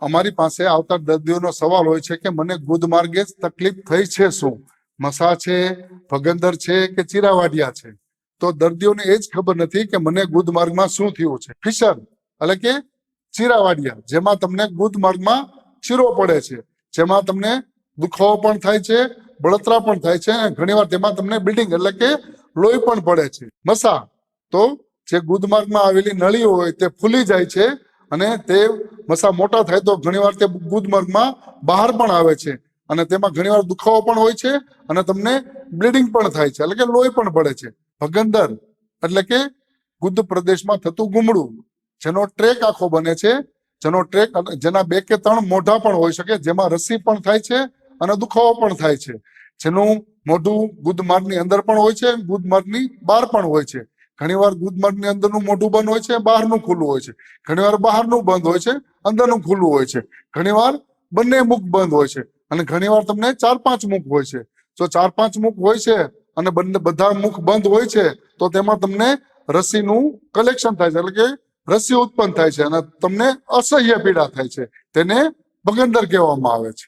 અમારી પાસે આવતા દર્દીઓનો સવાલ હોય છે કે મને ગુદમાર્ગે જ તકલીફ થઈ છે, શું મસા છે, ભગંદર છે કે ચીરાવાડિયા છે? તો દર્દીઓને એ જ ખબર નથી કે મને ગુદમાર્ગમાં શું થયું છે. ફિશર એટલે કે ચીરાવાડિયા, જેમાં તમને ગુદમાર્ગમાં ચીરો પડે છે, જેમાં તમને દુખાવો પણ થાય છે, બળતરા પણ થાય છે, અને ઘણીવાર તેમાં તમને બ્લીડિંગ એટલે કે લોહી પણ પડે છે. મસા તો જે ગુદમાર્ગમાં આવેલી નળીઓ હોય તે ફૂલી જાય છે, અને તે મસા મોટા થાય તો ઘણીવાર તે ગુદમાર્ગમાં બહાર પણ આવે છે, અને તેમાં ઘણીવાર દુખાવો પણ હોય છે, અને તમને બ્લીડિંગ પણ થાય છે, એટલે કે લોહી પણ પડે છે. ભગંદર એટલે કે ગુદ પ્રદેશમાં થતું ગુમડું, જેનો ટ્રેક આખો બને છે, જેનો ટ્રેક જેના 2 કે 3 મોઢા પણ હોઈ શકે, જેમાં રસી પણ થાય છે અને દુખાવો પણ થાય છે. જેનું મોઢું ગુદમાર્ગની અંદર પણ હોય છે, ગુદમાર્ગની બહાર પણ હોય છે. ઘણીવાર ગુદમાર્ગની અંદરનું મોઢું બંધ હોય છે, બહારનું ખુલ્લું હોય છે. ઘણીવાર બહારનું બંધ હોય છે, અંદરનું ખુલ્લું હોય છે. ઘણીવાર બંને મુખ બંધ હોય છે, અને ઘણીવાર તમને 4-5 મુખ હોય છે. જો 4-5 મુખ હોય છે અને બધા મુખ બંધ હોય છે, તો તેમાં તમને રસીનું કલેક્શન થાય છે, એટલે કે રસી ઉત્પન્ન થાય છે, અને તમને અસહ્ય પીડા થાય છે. તેને ભગંદર કહેવામાં આવે છે.